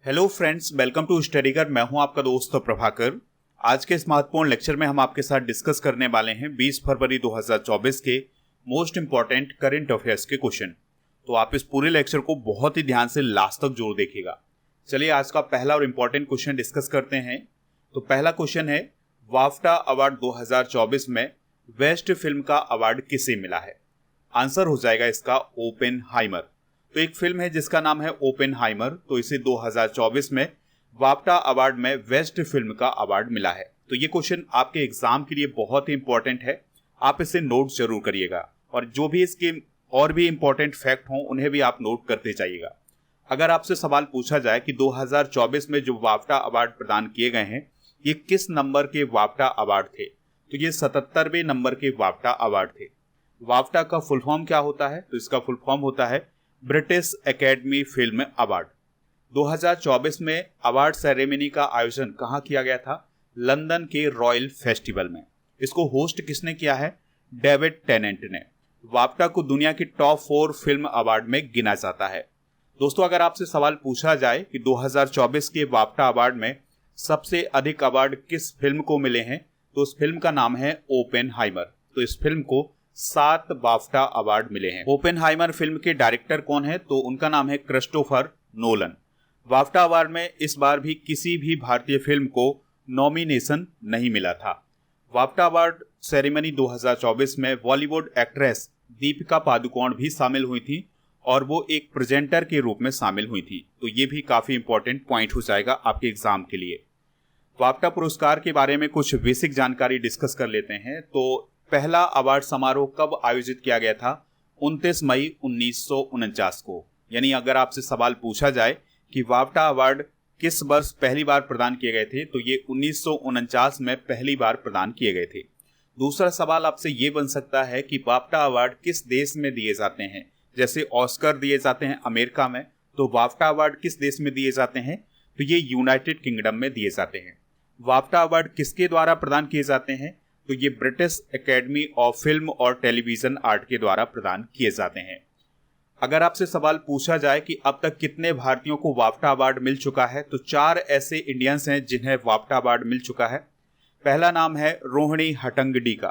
Hello friends, welcome to Studygar. मैं हूं आपका दोस्त प्रभाकर। आज के इस महत्वपूर्ण लेक्चर में हम आपके साथ डिस्कस करने वाले हैं 20 फरवरी 2024 के मोस्ट इंपॉर्टेंट करंट अफेयर्स के क्वेश्चन। तो आप इस पूरे लेक्चर को बहुत ही ध्यान से लास्ट तक जरूर देखिएगा। चलिए आज का पहला और इम्पोर्टेंट क्वेश्चन डिस्कस करते हैं। तो पहला क्वेश्चन है, वाफ्टा अवार्ड 2024 में बेस्ट फिल्म का अवार्ड किसे मिला है? आंसर हो जाएगा इसका ओपेनहाइमर। तो एक फिल्म है जिसका नाम है ओपेनहाइमर, तो इसे 2024 में वाफ्टा अवार्ड में बेस्ट फिल्म का अवार्ड मिला है। तो ये क्वेश्चन आपके एग्जाम के लिए बहुत ही इंपॉर्टेंट है, आप इसे नोट जरूर करिएगा और जो भी इसके और भी इंपॉर्टेंट फैक्ट हों उन्हें भी आप नोट करते जाइएगा। अगर आपसे सवाल पूछा जाए कि 2024 में जो वाफ्टा अवार्ड प्रदान किए गए हैं ये किस नंबर के वाफ्टा अवार्ड थे, तो ये 77वें नंबर के वाफ्टा अवार्ड थे। वाफ्टा का फुल फॉर्म क्या होता है? तो इसका फुल फॉर्म होता है ब्रिटिश एकेडमी फिल्म अवार्ड। 2024 में अवार्ड सेरेमनी का आयोजन कहाँ किया गया था? लंदन के रॉयल फेस्टिवल में। इसको होस्ट किसने किया है? डेविड टेनेंट ने। वाफ्टा को दुनिया की टॉप 4 फिल्म अवार्ड में गिना जाता है। दोस्तों, अगर आपसे सवाल पूछा जाए कि 2024 के वाफ्टा अवार्ड में सबसे अधिक अवार्ड किस फिल्म को मिले हैं, तो उस फिल्म का नाम है ओपेनहाइमर। तो इस फिल्म को 7 वाफ्टा अवार्ड मिले हैं। ओपेनहाइमर फिल्म के डायरेक्टर कौन है? तो उनका नाम है क्रिस्टोफर नोलन। वाफ्टा अवार्ड में इस बार भी किसी भी भारतीय फिल्म को नॉमिनेशन नहीं मिला था। वाफ्टा अवार्ड सेरेमनी 2024 में बॉलीवुड एक्ट्रेस दीपिका पादुकोण भी शामिल हुई थी और वो एक प्रेजेंटर के रूप में शामिल हुई थी। तो ये भी काफी इंपॉर्टेंट पॉइंट हो जाएगा आपके एग्जाम के लिए। वाफ्टा पुरस्कार के बारे में कुछ बेसिक जानकारी डिस्कस कर लेते हैं। तो पहला अवार्ड समारोह कब आयोजित किया गया था? 29 मई 1949 को। यानी अगर आपसे सवाल पूछा जाए कि वाफ्टा अवार्ड किस वर्ष पहली बार प्रदान किए गए थे, तो ये 1949 में पहली बार प्रदान किए गए थे। दूसरा सवाल आपसे ये बन सकता है कि वाफ्टा अवार्ड किस देश में दिए जाते हैं? जैसे ऑस्कर दिए जाते हैं अमेरिका में, तो वाफ्टा अवार्ड किस देश में दिए जाते हैं? तो ये यूनाइटेड किंगडम में दिए जाते हैं। वाफ्टा अवार्ड किसके द्वारा प्रदान किए जाते हैं? तो ये ब्रिटिश एकेडमी ऑफ फिल्म और टेलीविजन आर्ट के द्वारा प्रदान किए जाते हैं। अगर आपसे सवाल पूछा जाए कि अब तक कितने भारतीयों को वाफ्टा अवार्ड मिल चुका है, तो 4 ऐसे इंडियंस हैं जिन्हें वाफ्टा अवार्ड मिल चुका है। पहला नाम है रोहिणी हट्टंगडी का।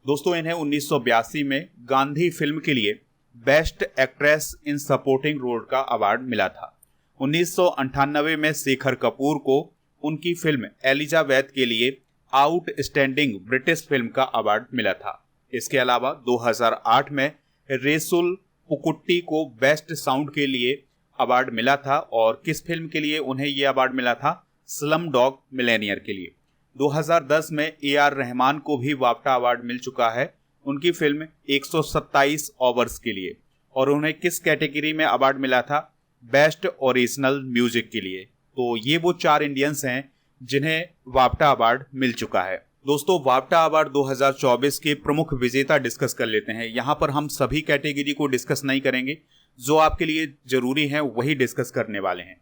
दोस्तों, इन्हें 1982 में गांधी फिल्म के लिए best actress in supporting role का अवार्ड मिला था। 1998 में शेखर कपूर को उनकी फिल्म एलिजाबेथ के लिए आउटस्टैंडिंग ब्रिटिश फिल्म का अवार्ड मिला था। इसके अलावा 2008 में रेसुल पुकुट्टी को बेस्ट साउंड के लिए अवार्ड मिला था। और किस फिल्म के लिए उन्हें यह अवार्ड मिला था? स्लम डॉग मिलेनियर के लिए। 2010 में AR रहमान को भी वाफ्टा अवार्ड मिल चुका है उनकी फिल्म 127 आवर्स के लिए। और उन्हें किस कैटेगरी में अवार्ड मिला था? बेस्ट ओरिजिनल म्यूजिक के लिए। तो ये वो 4 इंडियंस हैं जिन्हें वाफ्टा अवार्ड मिल चुका है। दोस्तों, वाफ्टा अवार्ड 2024 के प्रमुख विजेता डिस्कस कर लेते हैं। यहाँ पर हम सभी कैटेगरी को डिस्कस नहीं करेंगे, जो आपके लिए जरूरी है वही डिस्कस करने वाले हैं।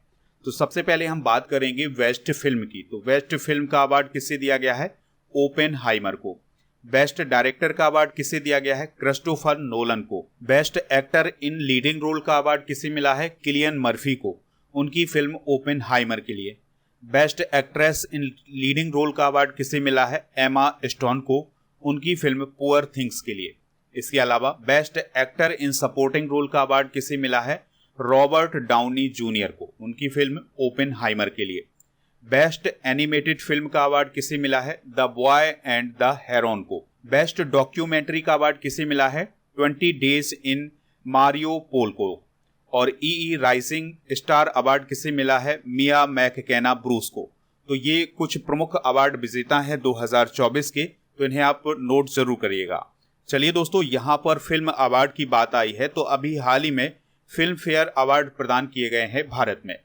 तो सबसे पहले हम बात करेंगे बेस्ट फिल्म की। तो बेस्ट फिल्म का अवार्ड किसे दिया गया है? ओपेनहाइमर को। बेस्ट डायरेक्टर का अवार्ड किसे दिया गया है? क्रिस्टोफर नोलन को। Best actor in leading role का अवार्ड किसे मिला है? किलियन मर्फी को, उनकी फिल्म ओपेनहाइमर के लिए। Best actress in leading role का अवार्ड किसे मिला है? एमा स्टोन को, उनकी फिल्म पुअर थिंग्स के लिए। इसके अलावा best actor in supporting role का अवार्ड किसे मिला है? रॉबर्ट डाउनी जूनियर को, उनकी फिल्म ओपेनहाइमर के लिए। बेस्ट एनिमेटेड फिल्म का अवार्ड किसे मिला है? The boy and the Heron को। बेस्ट डॉक्यूमेंट्री का अवार्ड किसे मिला है? 20 डेज इन मारियोपोल को। और EE राइजिंग स्टार अवार्ड किसे मिला है? मिया मैककेना ब्रूस को। तो ये कुछ प्रमुख अवार्ड विजेता हैं 2024 के, तो इन्हें आप नोट जरूर करिएगा। चलिए दोस्तों, यहाँ पर फिल्म अवार्ड की बात आई है, तो अभी हाल ही में फिल्म फेयर अवार्ड प्रदान किए गए हैं भारत में।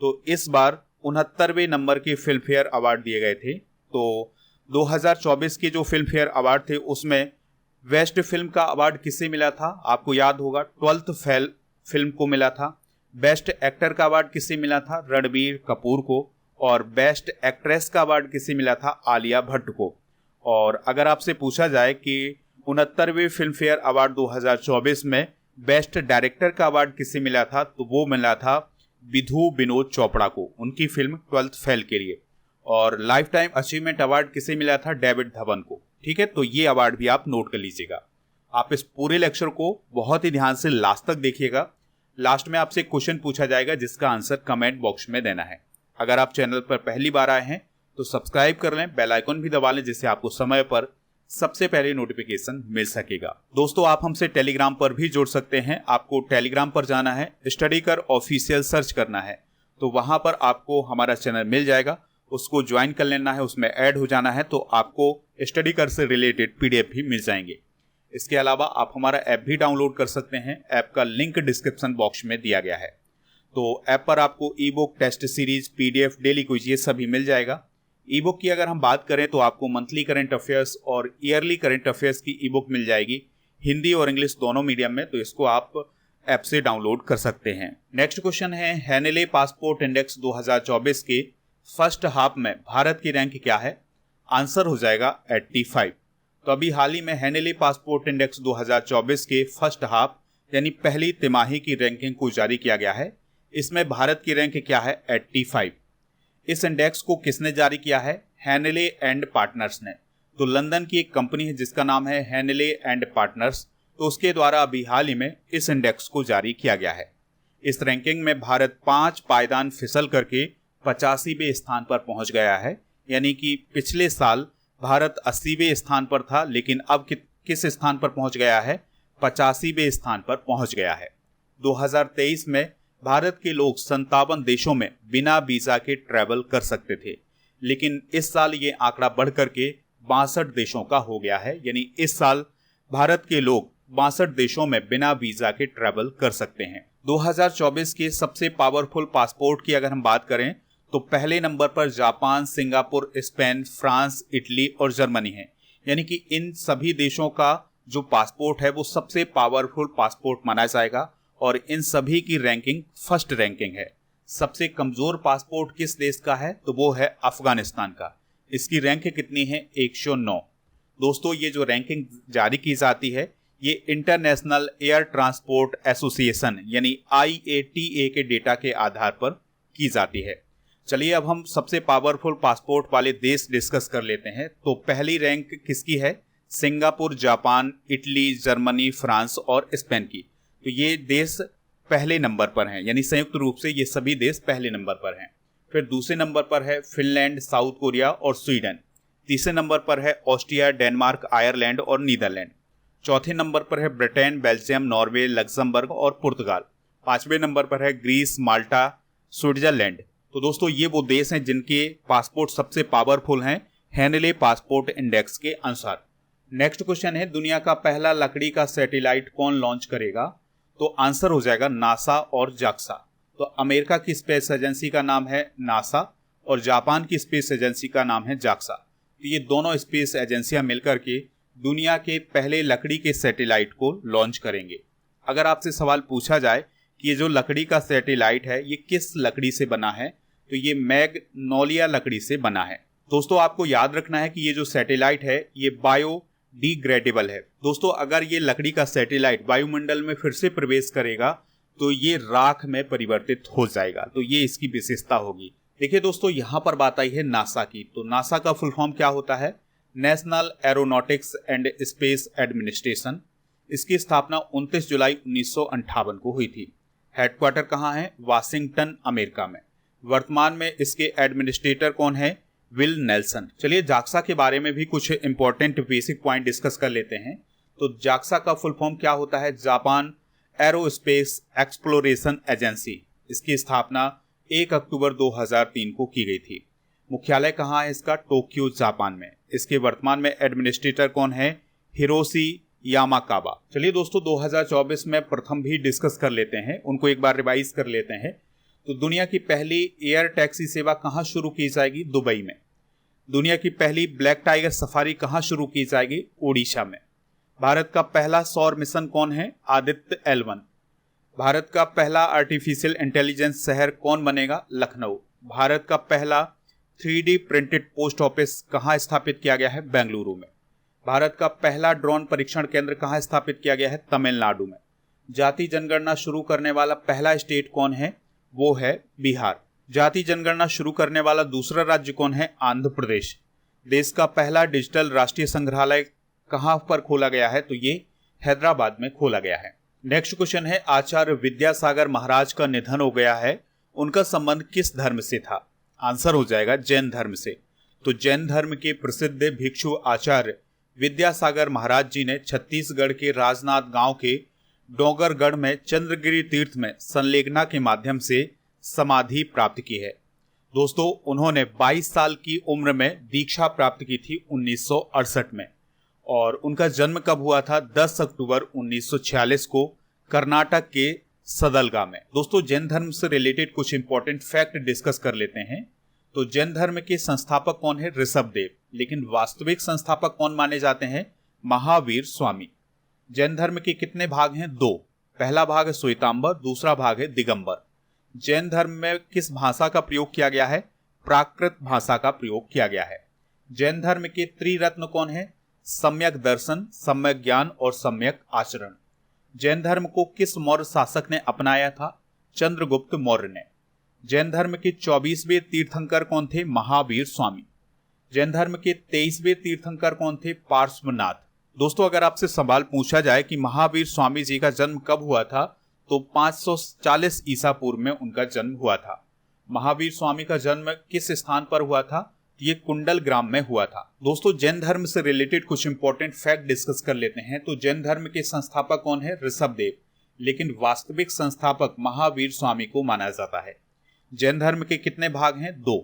तो इस बार 69वें नंबर के फिल्म फेयर अवार्ड दिए गए थे। तो 2024 के जो फिल्म फेयर अवार्ड थे उसमें बेस्ट फिल्म का अवार्ड किसे मिला था? आपको याद होगा 12th फेल फिल्म को मिला था। बेस्ट एक्टर का अवार्ड किसे मिला था? रणबीर कपूर को। और बेस्ट एक्ट्रेस का अवार्ड किसे मिला था? आलिया भट्ट को। और अगर आपसे पूछा जाए कि 69वें फिल्म फेयर अवार्ड 2024 में बेस्ट डायरेक्टर का अवार्ड किसे मिला था, तो वो मिला था विधु विनोद चोपड़ा को उनकी फिल्म 12th फेल के लिए। और लाइफ टाइम अचीवमेंट अवार्ड किसे मिला था? डेविड धवन को। ठीक है, तो ये अवार्ड भी आप नोट कर लीजिएगा। आप इस पूरे लेक्चर को बहुत ही ध्यान से लास्ट तक देखिएगा। लास्ट में आपसे क्वेश्चन पूछा जाएगा जिसका आंसर कमेंट बॉक्स में देना है। अगर आप चैनल पर पहली बार आए हैं तो सब्सक्राइब कर लें, बेल आइकन भी दबा लें, जिससे आपको समय पर सबसे पहले नोटिफिकेशन मिल सकेगा। दोस्तों, आप हमसे टेलीग्राम पर भी जुड़ सकते हैं। आपको टेलीग्राम पर जाना है, स्टडी कर ऑफिशियल सर्च करना है, तो वहां पर आपको हमारा चैनल मिल जाएगा। उसको ज्वाइन कर लेना है, उसमें ऐड हो जाना है, तो आपको स्टडी कर से रिलेटेड पीडीएफ भी मिल जाएंगे। इसके अलावा आप हमारा ऐप भी डाउनलोड कर सकते हैं। ऐप का लिंक डिस्क्रिप्शन बॉक्स में दिया गया है। तो ऐप पर आपको e book, test series, PDF, daily quiz ये सभी मिल जाएगा। ई बुक की अगर हम बात करें तो आपको मंथली करंट अफेयर्स और ईयरली करंट अफेयर्स की ई बुक मिल जाएगी, हिंदी और इंग्लिश दोनों मीडियम में, तो इसको आप ऐप से डाउनलोड कर सकते हैं। नेक्स्ट क्वेश्चन है, हैनेले पासपोर्ट इंडेक्स 2024 के फर्स्ट हाफ में भारत की रैंक क्या है? आंसर हो जाएगा 85। तो अभी हाल ही में हैनेले पासपोर्ट इंडेक्स 2024 के फर्स्ट हाफ यानी पहली तिमाही की रैंकिंग को जारी किया गया है। इसमें भारत की रैंक क्या है? 85। इस इंडेक्स को किसने जारी किया है? हैनेले एंड पार्टनर्स ने। तो लंदन की एक कंपनी है जिसका नाम है हैनेले एंड पार्टनर्स, तो उसके द्वारा अभी हाल ही में इस इंडेक्स को जारी किया गया है। इस रैंकिंग में भारत 5 पायदान फिसल करके 85वें स्थान पर पहुंच गया है। यानी कि पिछले साल भारत 80वें स्थान पर था, लेकिन अब किस स्थान पर पहुंच गया है? 85वें स्थान पर पहुंच गया है। 2023 में भारत के लोग 57 देशों में बिना वीजा के ट्रैवल कर सकते थे, लेकिन इस साल ये आंकड़ा बढ़ करके 62 देशों का हो गया है। यानी इस साल भारत के लोग 62 देशों में बिना वीजा के ट्रैवल कर सकते हैं। 2024 के सबसे पावरफुल पासपोर्ट की अगर हम बात करें तो पहले नंबर पर Japan, Singapore, Spain, France, Italy और जर्मनी है। यानी कि इन सभी देशों का जो पासपोर्ट है वो सबसे पावरफुल पासपोर्ट माना जाएगा और इन सभी की रैंकिंग फर्स्ट रैंकिंग है। सबसे कमजोर पासपोर्ट किस देश का है? तो वो है अफगानिस्तान का। इसकी रैंक कितनी है? 109। दोस्तों, ये जो रैंकिंग जारी की जाती है ये इंटरनेशनल एयर ट्रांसपोर्ट एसोसिएशन यानी IATA के डेटा के आधार पर की जाती है। चलिए अब हम सबसे पावरफुल पासपोर्ट वाले देश डिस्कस कर लेते हैं। तो पहली रैंक किसकी है? Singapore, Japan, Italy, Germany, France और स्पेन की। तो ये देश पहले नंबर पर हैं, यानी संयुक्त रूप से ये सभी देश पहले नंबर पर हैं। फिर दूसरे नंबर पर है फिनलैंड, साउथ कोरिया और स्वीडन। तीसरे नंबर पर है ऑस्ट्रिया, डेनमार्क, आयरलैंड और नीदरलैंड। चौथे नंबर पर है ब्रिटेन, बेल्जियम, नॉर्वे, लक्समबर्ग और पुर्तगाल। पांचवें नंबर पर है ग्रीस, माल्टा, स्विट्जरलैंड। तो दोस्तों, ये वो देश हैं जिनके पासपोर्ट सबसे पावरफुल हैं हैनेले पासपोर्ट इंडेक्स के अनुसार। नेक्स्ट क्वेश्चन है, दुनिया का पहला लकड़ी का सैटेलाइट कौन लॉन्च करेगा? तो आंसर हो जाएगा नासा और जाक्सा। तो अमेरिका की स्पेस एजेंसी का नाम है नासा और जापान की स्पेस एजेंसी का नाम है जाक्सा। तो ये दोनों स्पेस एजेंसियां मिलकर के दुनिया के पहले लकड़ी के सैटेलाइट को लॉन्च करेंगे। अगर आपसे सवाल पूछा जाए कि ये जो लकड़ी का सैटेलाइट है ये किस लकड़ी से बना है, तो ये मैग्नोलिया लकड़ी से बना है। दोस्तों, आपको याद रखना है कि ये जो सैटेलाइट है ये बायोडिग्रेडेबल है। दोस्तों, अगर ये लकड़ी का सैटेलाइट वायुमंडल में फिर से प्रवेश करेगा तो ये राख में परिवर्तित हो जाएगा। तो ये इसकी विशेषता होगी। देखिए दोस्तों, यहाँ पर बात आई है नासा की। तो नासा का फुल फॉर्म क्या होता है? National aeronautics and space administration. इसकी स्थापना 29 जुलाई 1958 को हुई थी। हेडक्वार्टर कहाँ है? वाशिंगटन, अमेरिका में। वर्तमान में इसके एडमिनिस्ट्रेटर कौन है? Will Nelson. चलिए जाक्सा के बारे में भी कुछ इंपॉर्टेंट बेसिक पॉइंट डिस्कस कर लेते हैं। तो जाक्सा का फुल फॉर्म क्या होता है? Japan aerospace exploration agency. इसकी स्थापना 1 अक्टूबर 2003 को की गई थी। मुख्यालय कहाँ है इसका? टोक्यो, जापान में। इसके वर्तमान में एडमिनिस्ट्रेटर कौन है? हिरोशी यामाकावा। चलिए दोस्तों, 2024 में प्रथम भी डिस्कस कर लेते हैं, उनको एक बार रिवाइज कर लेते हैं। तो दुनिया की पहली एयर टैक्सी सेवा कहाँ शुरू की जाएगी? दुबई में। दुनिया की पहली ब्लैक टाइगर सफारी कहाँ शुरू की जाएगी? ओडिशा में। भारत का पहला सौर मिशन कौन है? आदित्य L1। भारत का पहला आर्टिफिशियल इंटेलिजेंस शहर कौन बनेगा? लखनऊ। भारत का पहला 3D प्रिंटेड पोस्ट ऑफिस कहाँ स्थापित किया गया है? बेंगलुरु में। भारत का पहला ड्रोन परीक्षण केंद्र कहाँ स्थापित किया गया है? तमिलनाडु में। जाति जनगणना शुरू करने वाला पहला स्टेट कौन है? वो है बिहार। जाति जनगणना शुरू करने वाला दूसरा राज्य कौन है? आंध्र प्रदेश। देश का पहला डिजिटल राष्ट्रीय संग्रहालय कहां पर खोला गया है? तो ये हैदराबाद में खोला गया है। नेक्स्ट क्वेश्चन है, आचार्य विद्यासागर महाराज का निधन हो गया है, उनका संबंध किस धर्म से था? आंसर हो जाएगा जैन धर्म से। तो जैन धर्म के प्रसिद्ध भिक्षु आचार्य विद्यासागर महाराज जी ने छत्तीसगढ़ के राजनांद गांव के डोंगरगढ़ में चंद्रगिरी तीर्थ में संलेखना के माध्यम से समाधि प्राप्त की है। दोस्तों, उन्होंने 22 साल की उम्र में दीक्षा प्राप्त की थी 1968 में। और उनका जन्म कब हुआ था? 10 अक्टूबर 1946 को कर्नाटक के सदलगा में। दोस्तों, जैन धर्म से रिलेटेड कुछ इंपॉर्टेंट फैक्ट डिस्कस कर लेते हैं। तो जैन धर्म के संस्थापक कौन है? ऋषभदेव। लेकिन वास्तविक संस्थापक कौन माने जाते हैं? महावीर स्वामी। जैन धर्म के कितने भाग हैं? 2। पहला भाग है श्वेतांबर, दूसरा भाग है दिगंबर। जैन धर्म में किस भाषा का प्रयोग किया गया है? प्राकृत भाषा का प्रयोग किया गया है। जैन धर्म के त्रिरत्न कौन है? सम्यक दर्शन, सम्यक ज्ञान और सम्यक आचरण। जैन धर्म को किस मौर्य शासक ने अपनाया था? चंद्रगुप्त मौर्य ने। जैन धर्म के 24वें तीर्थंकर कौन थे? महावीर स्वामी। जैन धर्म के 23वें तीर्थंकर कौन थे? पार्श्वनाथ। दोस्तों, अगर आपसे सवाल पूछा जाए कि महावीर स्वामी जी का जन्म कब हुआ था, तो 540 ईसा पूर्व में उनका जन्म हुआ था। महावीर स्वामी का जन्म किस स्थान पर हुआ था? ये कुंडल ग्राम में हुआ था। दोस्तों, जैन धर्म से रिलेटेड कुछ इंपॉर्टेंट फैक्ट डिस्कस कर लेते हैं। तो जैन धर्म के संस्थापक कौन है? ऋषभदेव। लेकिन वास्तविक संस्थापक महावीर स्वामी को माना जाता है। जैन धर्म के कितने भाग हैं? 2।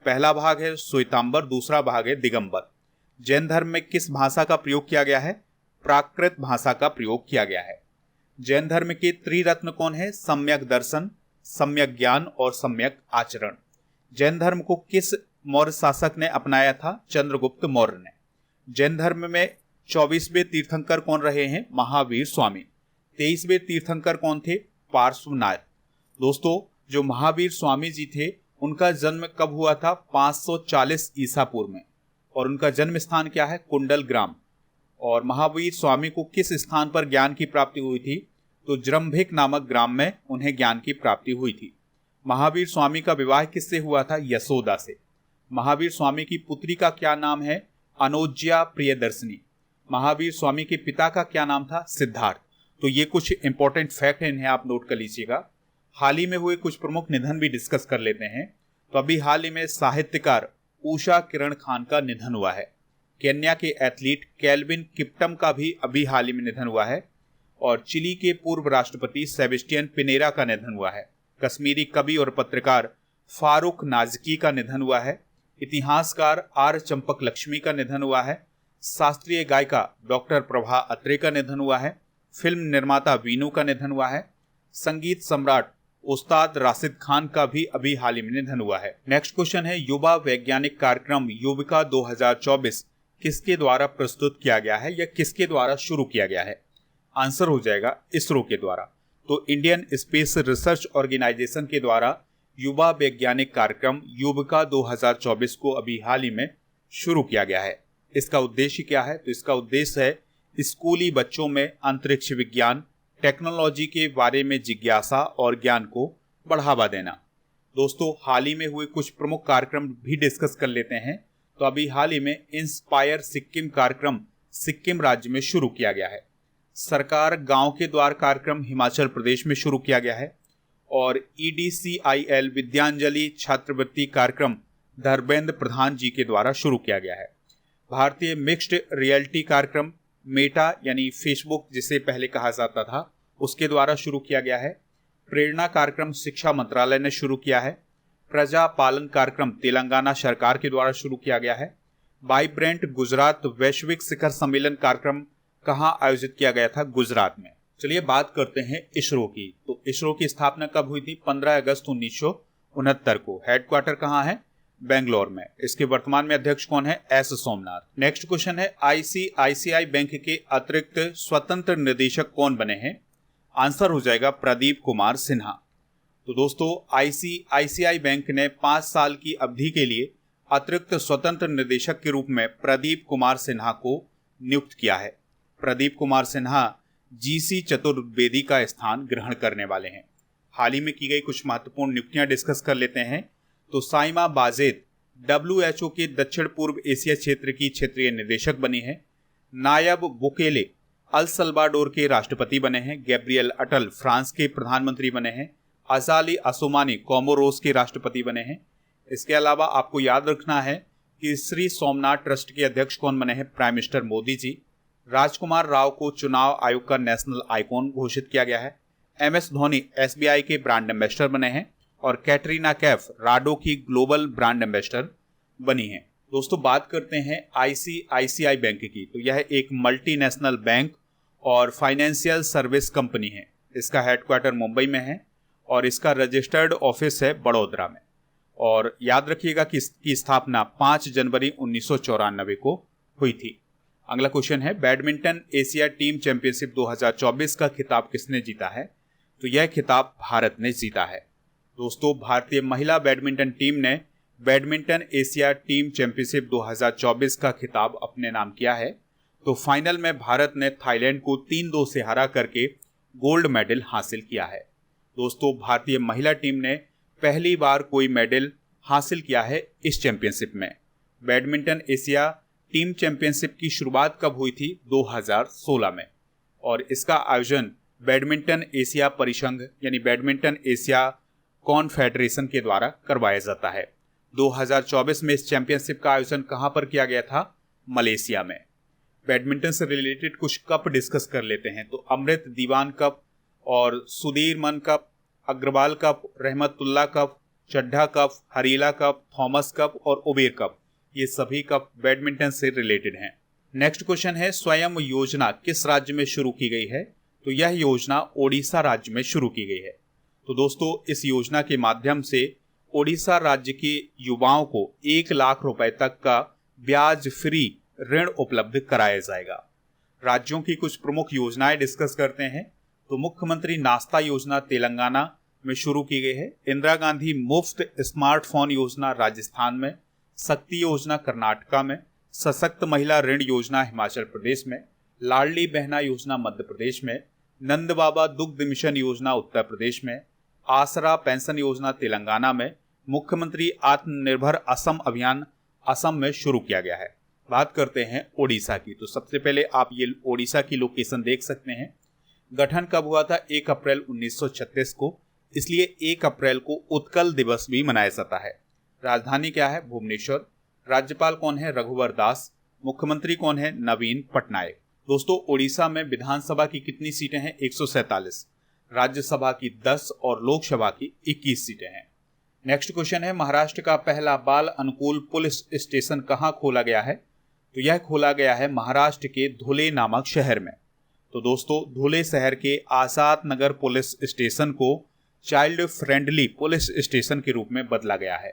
पहला भाग है श्वेतांबर, दूसरा भाग है दिगंबर। जैन धर्म में किस भाषा का प्रयोग किया गया है? प्राकृत भाषा का प्रयोग किया गया है। जैन धर्म के त्रिरत्न कौन है? सम्यक दर्शन, सम्यक ज्ञान और सम्यक आचरण। जैन धर्म को किस मौर्य शासक ने अपनाया था? चंद्रगुप्त मौर्य ने। जैन धर्म में 24वें तीर्थंकर कौन रहे हैं? महावीर स्वामी। 23वें तीर्थंकर कौन थे? पार्श्वनाथ। दोस्तों, जो महावीर स्वामी जी थे, उनका जन्म कब हुआ था? 540 ईसा पूर्व में। और उनका जन्म स्थान क्या है? कुंडल ग्राम। और महावीर स्वामी को किस स्थान पर ज्ञान की प्राप्ति हुई थी? तो जृंभिक नामक ग्राम में उन्हें ज्ञान की प्राप्ति हुई थी। महावीर स्वामी का विवाह किससे हुआ था? यशोदा से। महावीर स्वामी की पुत्री का क्या नाम है? अनोज्या प्रियदर्शनी। महावीर स्वामी के पिता का क्या नाम था? सिद्धार्थ। तो ये कुछ इंपॉर्टेंट फैक्ट हैं, इन्हें आप नोट कर लीजिएगा। हाल ही में हुए कुछ प्रमुख निधन भी डिस्कस कर लेते हैं। तो अभी हाल ही में साहित्यकार उषा किरण खान का निधन हुआ है। केन्या के एथलीट केल्विन किप्टम का भी अभी हाल ही में निधन हुआ है। और चिली के पूर्व राष्ट्रपति सेबेस्टियन पिनेरा का निधन हुआ है। कश्मीरी कवि और पत्रकार फारूक नाजकी का निधन हुआ है। इतिहासकार आर चंपक लक्ष्मी का निधन हुआ है। शास्त्रीय गायिका डॉक्टर प्रभा अत्रे का निधन हुआ है। फिल्म निर्माता वीनू का निधन हुआ है। संगीत सम्राट उस्ताद राशिद खान का भी अभी हाल ही में निधन हुआ है। नेक्स्ट क्वेश्चन है, युवा वैज्ञानिक कार्यक्रम युविका 2024 किसके द्वारा प्रस्तुत किया गया है या किसके द्वारा शुरू किया गया है? आंसर हो जाएगा इसरो के द्वारा। तो इंडियन स्पेस रिसर्च ऑर्गेनाइजेशन के द्वारा युवा वैज्ञानिक कार्यक्रम युविका 2024 को अभी हाल ही में शुरू किया गया है। इसका उद्देश्य क्या है? तो इसका उद्देश्य है स्कूली बच्चों में अंतरिक्ष विज्ञान, टेक्नोलॉजी के बारे में जिज्ञासा और ज्ञान को बढ़ावा देना। दोस्तों, हाल ही में हुए कुछ प्रमुख कार्यक्रम भी डिस्कस कर लेते हैं। तो अभी हाल ही में इंस्पायर सिक्किम कार्यक्रम सिक्किम राज्य में शुरू किया गया है। सरकार गांव के द्वार कार्यक्रम हिमाचल प्रदेश में शुरू किया गया है। और EDCIL विद्यांजलि छात्रवृत्ति कार्यक्रम धर्मेंद्र प्रधान जी के द्वारा शुरू किया गया है। भारतीय मिक्स्ड रियलिटी कार्यक्रम मेटा यानी फेसबुक जिसे पहले कहा जाता था, उसके द्वारा शुरू किया गया है। प्रेरणा कार्यक्रम शिक्षा मंत्रालय ने शुरू किया है। प्रजा पालन कार्यक्रम तेलंगाना सरकार के द्वारा शुरू किया गया है। वाइब्रेंट गुजरात वैश्विक शिखर सम्मेलन कार्यक्रम कहाँ आयोजित किया गया था? गुजरात में। चलिए बात करते हैं इसरो की। तो इसरो की स्थापना कब हुई थी? 15 अगस्त 1969 को। हेडक्वार्टर कहाँ है? बेंगलोर में। इसके वर्तमान में अध्यक्ष कौन है? एस सोमनाथ। नेक्स्ट क्वेश्चन है, ICICI बैंक के अतिरिक्त स्वतंत्र निदेशक कौन बने हैं? आंसर हो जाएगा प्रदीप कुमार सिन्हा। तो दोस्तों, ICICI बैंक ने 5 साल की अवधि के लिए अतिरिक्त स्वतंत्र निदेशक के रूप में प्रदीप कुमार सिन्हा को नियुक्त किया है। प्रदीप कुमार सिन्हा GC चतुर्वेदी का स्थान ग्रहण करने वाले हैं। हाल ही में की गई कुछ महत्वपूर्ण नियुक्तियां डिस्कस कर लेते हैं। तो साइमा बाजेत WHO के दक्षिण पूर्व एशिया क्षेत्र की क्षेत्रीय निदेशक बनी है। नायब बुकेले अल सल्वाडोर के राष्ट्रपति बने हैं। गैब्रियल अटल फ्रांस के प्रधानमंत्री बने हैं। अजाली असोमानी कोमोरोस के राष्ट्रपति बने हैं। इसके अलावा आपको याद रखना है कि श्री सोमनाथ ट्रस्ट के अध्यक्ष कौन बने हैं? Prime minister Modi ji. राजकुमार राव को चुनाव आयोग का नेशनल आइकॉन घोषित किया गया है। MS धोनी SBI के ब्रांड एम्बेसडर बने हैं और कैटरीना कैफ राडो की ग्लोबल ब्रांड एम्बेसडर बनी है। दोस्तों बात करते हैं ICICI बैंक की। तो यह एक मल्टीनेशनल बैंक और फाइनेंशियल सर्विस कंपनी है। इसका हेडक्वार्टर मुंबई में है और इसका रजिस्टर्ड ऑफिस है बड़ौदा में। और याद रखिएगा कि इसकी स्थापना 5 जनवरी 1994 को हुई थी। अगला क्वेश्चन है, बैडमिंटन एशिया टीम चैंपियनशिप 2024 का खिताब किसने जीता है? तो यह खिताब भारत ने जीता है। दोस्तों भारतीय महिला बैडमिंटन टीम ने बैडमिंटन एशिया टीम चैंपियनशिप 2024 का खिताब अपने नाम किया है। तो फाइनल में भारत ने थाईलैंड को 3-2 से हरा करके गोल्ड मेडल हासिल किया है। दोस्तों भारतीय महिला टीम ने पहली बार कोई मेडल हासिल किया है इस चैंपियनशिप में। बैडमिंटन एशिया टीम चैंपियनशिप की शुरुआत कब हुई थी? 2016 में। और इसका आयोजन बैडमिंटन एशिया परिसंघ यानी बैडमिंटन एशिया कॉन्फेडरेशन के द्वारा करवाया जाता है। 2024 में इस चैंपियनशिप का आयोजन कहां पर किया गया था? मलेशिया में। बैडमिंटन से रिलेटेड कुछ कप डिस्कस कर लेते हैं। तो अमृत दीवान कप और Sudirman cup, Agarwal cup, Rahmatulla cup, Chadha cup, Harila cup, Thomas cup और उबेर कप, ये सभी कप बैडमिंटन से रिलेटेड हैं। नेक्स्ट क्वेश्चन है, स्वयं योजना किस राज्य में शुरू की गई है? तो यह योजना ओडिशा राज्य में शुरू की गई है। तो दोस्तों इस योजना के माध्यम से ओडिशा राज्य के युवाओं को 1 लाख रुपए तक का ब्याज फ्री ऋण उपलब्ध कराया जाएगा। राज्यों की कुछ प्रमुख योजनाएं डिस्कस करते हैं। तो मुख्यमंत्री नाश्ता योजना तेलंगाना में शुरू की गई है। इंदिरा गांधी मुफ्त स्मार्टफोन योजना राजस्थान में, शक्ति योजना कर्नाटका में, सशक्त महिला ऋण योजना हिमाचल प्रदेश में, लाडली बहना योजना मध्य प्रदेश में, नंद बाबा दुग्ध मिशन योजना उत्तर प्रदेश में, आसरा पेंशन योजना तेलंगाना में, मुख्यमंत्री आत्मनिर्भर असम अभियान असम में शुरू किया गया है। बात करते हैं ओडिशा की। तो सबसे पहले आप ये ओडिशा की लोकेशन देख सकते हैं। गठन कब हुआ था? 1 अप्रैल 1936 को, इसलिए 1 अप्रैल को उत्कल दिवस भी मनाया जाता है। राजधानी क्या है? भुवनेश्वर। राज्यपाल कौन है? रघुवर दास। मुख्यमंत्री कौन है? नवीन पटनायक। दोस्तों ओडिशा में विधानसभा की कितनी सीटें हैं? 147, राज्यसभा की 10 और लोकसभा की 21 सीटें हैं। नेक्स्ट क्वेश्चन है, महाराष्ट्र का पहला बाल अनुकूल पुलिस स्टेशन कहाँ खोला गया है? तो यह खोला गया है महाराष्ट्र के धुले नामक शहर में। तो दोस्तों धुले शहर के आजाद नगर पुलिस स्टेशन को चाइल्ड फ्रेंडली पुलिस स्टेशन के रूप में बदला गया है।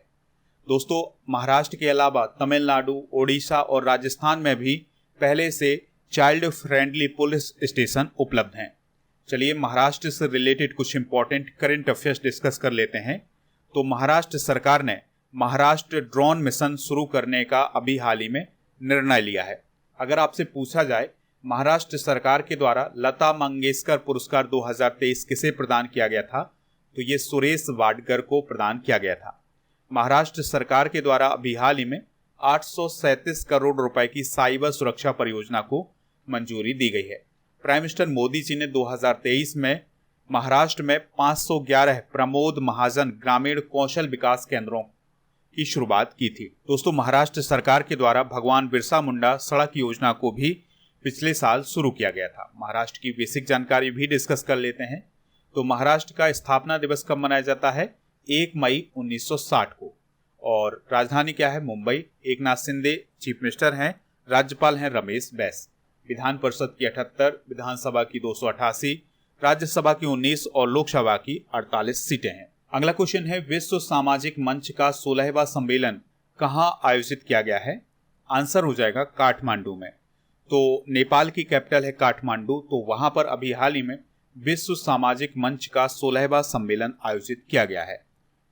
दोस्तों महाराष्ट्र के अलावा तमिलनाडु, ओडिशा और राजस्थान में भी पहले से चाइल्ड फ्रेंडली पुलिस स्टेशन उपलब्ध हैं। चलिए महाराष्ट्र से रिलेटेड कुछ इंपॉर्टेंट करंट अफेयर्स डिस्कस कर लेते हैं। तो महाराष्ट्र सरकार ने महाराष्ट्र ड्रोन मिशन शुरू करने का अभी हाल ही में निर्णय लिया है। अगर आपसे पूछा जाए महाराष्ट्र सरकार के द्वारा लता मंगेशकर पुरस्कार 2023 किसे प्रदान किया गया था? तो ये सुरेश वाडकर को प्रदान किया गया था। महाराष्ट्र सरकार के द्वारा अभी हाल ही में 837 करोड़ रुपए की साइबर सुरक्षा परियोजना को मंजूरी दी गई है। प्राइम मिनिस्टर मोदी जी ने 2023 में महाराष्ट्र में 511 प्रमोद महाजन ग्रामीण कौशल विकास केंद्रों की शुरुआत की थी। दोस्तों महाराष्ट्र सरकार के द्वारा भगवान बिरसा मुंडा सड़क योजना को भी पिछले साल शुरू किया गया था। महाराष्ट्र की बेसिक जानकारी भी डिस्कस कर लेते हैं। तो महाराष्ट्र का स्थापना दिवस कब मनाया जाता है? 1 मई 1960 को। और राजधानी क्या है? मुंबई। एकनाथ शिंदे चीफ मिनिस्टर हैं। राज्यपाल हैं रमेश बैस। विधान परिषद की 78, विधानसभा की 288, राज्यसभा की 19 और लोकसभा की 48 सीटें हैं। अगला क्वेश्चन है, विश्व सामाजिक मंच का 16वां सम्मेलन कहाँ आयोजित किया गया है? आंसर हो जाएगा काठमांडू में। तो नेपाल की कैपिटल है काठमांडू। तो वहां पर अभी हाल ही में विश्व सामाजिक मंच का 16वां सम्मेलन आयोजित किया गया है।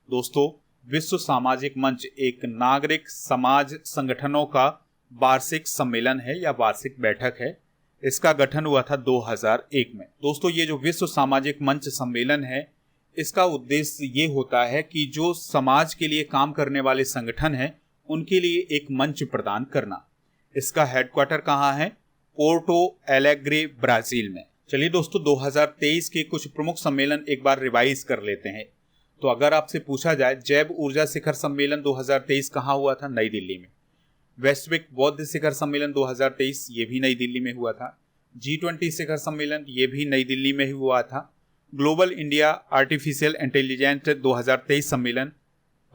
दोस्तों विश्व सामाजिक मंच एक नागरिक समाज संगठनों का वार्षिक सम्मेलन है या वार्षिक बैठक है। इसका गठन हुआ था 2001 में। दोस्तों ये जो विश्व सामाजिक मंच सम्मेलन है इसका उद्देश्य ये होता है कि जो समाज के लिए काम करने वाले संगठन हैं उनके लिए एक मंच प्रदान करना। इसका हेडक्वार्टर कहाँ है? पोर्टो एलेग्रे, ब्राजील में। चलिए दोस्तों, 2023 के कुछ प्रमुख सम्मेलन एक बार रिवाइज कर लेते हैं। तो अगर आपसे पूछा जाए, जैव ऊर्जा शिखर सम्मेलन 2023 कहाँ हुआ था? नई दिल्ली में। वैश्विक बौद्ध शिखर सम्मेलन 2023 ये भी नई दिल्ली में हुआ था। G20 शिखर सम्मेलन ये भी नई दिल्ली में ही हुआ था। ग्लोबल इंडिया आर्टिफिशियल इंटेलिजेंस 2023 सम्मेलन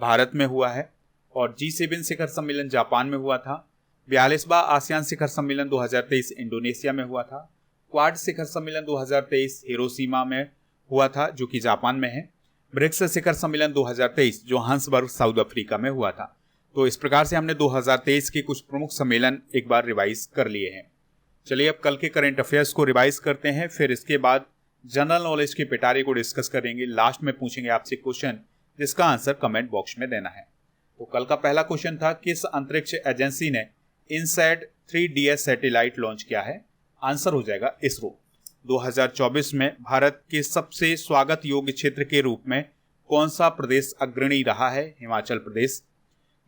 भारत में हुआ है। और G7 शिखर सम्मेलन जापान में हुआ था। 42वां आसियान शिखर सम्मेलन 2023 इंडोनेशिया में हुआ था। क्वाड शिखर सम्मेलन 2023 हिरोशिमा में हुआ था, जो कि जापान में है। ब्रिक्स शिखर सम्मेलन 2023 जोहान्सबर्ग, साउथ अफ्रीका में हुआ था। तो इस प्रकार से हमने 2023 के कुछ प्रमुख सम्मेलन एक बार रिवाइज कर लिए हैं। चलिए अब कल के करंट अफेयर्स को रिवाइज करते हैं, फिर इसके बाद जनरल नॉलेज के पिटारे को डिस्कस करेंगे। लास्ट में पूछेंगे आपसे क्वेश्चन जिसका आंसर कमेंट बॉक्स में देना है। तो कल का पहला क्वेश्चन था, किस अंतरिक्ष एजेंसी ने इनसैट 3DS सैटेलाइट लॉन्च किया है? आंसर हो जाएगा इसरो। 2024 में भारत के सबसे स्वागत योग्य क्षेत्र के रूप में कौन सा प्रदेश अग्रणी रहा है? हिमाचल प्रदेश।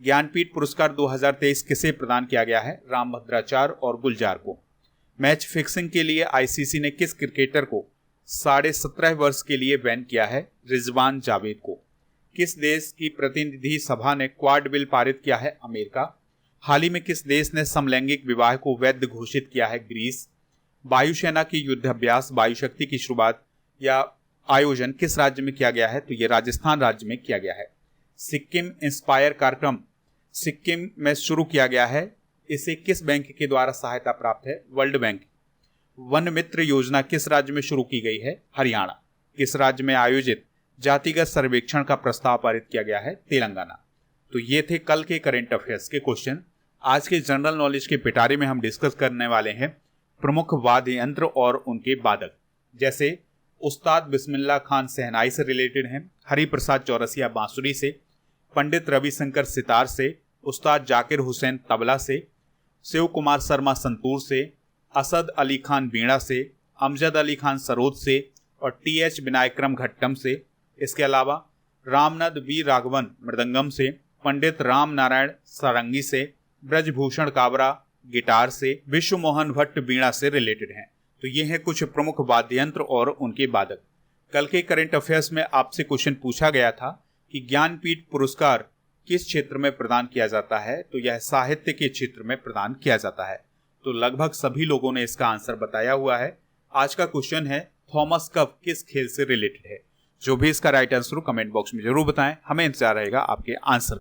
ज्ञानपीठ पुरस्कार 2023 किसे प्रदान किया गया है? रामभद्राचार्य और गुलजार को। मैच फिक्सिंग के लिए आईसीसी ने किस क्रिकेटर को 17.5 वर्ष के लिए बैन किया है? रिजवान जावेद को। किस देश की प्रतिनिधि सभा ने क्वाड बिल पारित किया है? अमेरिका। हाल ही में किस देश ने समलैंगिक विवाह को वैध घोषित किया है? ग्रीस। वायुसेना की युद्धाभ्यास वायुशक्ति की शुरुआत या आयोजन किस राज्य में किया गया है? तो ये राजस्थान राज्य में किया गया है। सिक्किम इंस्पायर कार्यक्रम सिक्किम में शुरू किया गया है। इसे किस बैंक के द्वारा सहायता प्राप्त है? World bank. वन मित्र योजना किस राज्य में शुरू की गई है? हरियाणा। किस राज्य में आयोजित जातिगत सर्वेक्षण का प्रस्ताव पारित किया गया है? तेलंगाना। तो ये थे कल के करंट अफेयर्स के क्वेश्चन। आज के जनरल नॉलेज के पिटारे में हम डिस्कस करने वाले हैं प्रमुख वाद्य यंत्र और उनके वादक, जैसे उस्ताद बिस्मिल्लाह खान शहनाई से रिलेटेड हैं, हरिप्रसाद चौरसिया बांसुरी से, पंडित रविशंकर सितार से, उस्ताद जाकिर हुसैन तबला से, शिव कुमार शर्मा संतूर से, असद अली खान बीणा से, अमजद अली खान सरोद से और TH विनायक्रम घट्टम से। इसके अलावा रामनद वी राघवन मृदंगम से, पंडित राम नारायण सारंगी से, ब्रजभूषण काबरा गिटार से, विश्व मोहन भट्ट बीणा से रिलेटेड हैं। तो ये हैं कुछ प्रमुख वाद्य यंत्र और उनके वादक। कल के करंट अफेयर्स में आपसे क्वेश्चन पूछा गया था कि ज्ञानपीठ पुरस्कार किस क्षेत्र में प्रदान किया जाता है? तो यह साहित्य के क्षेत्र में प्रदान किया जाता है। तो लगभग सभी लोगों ने इसका आंसर बताया हुआ है। आज का क्वेश्चन है, थॉमस कप किस खेल से रिलेटेड है? जो भी इसका राइट आंसर हो कमेंट बॉक्स में जरूर बताएं, हमें इंतजार रहेगा आपके आंसर।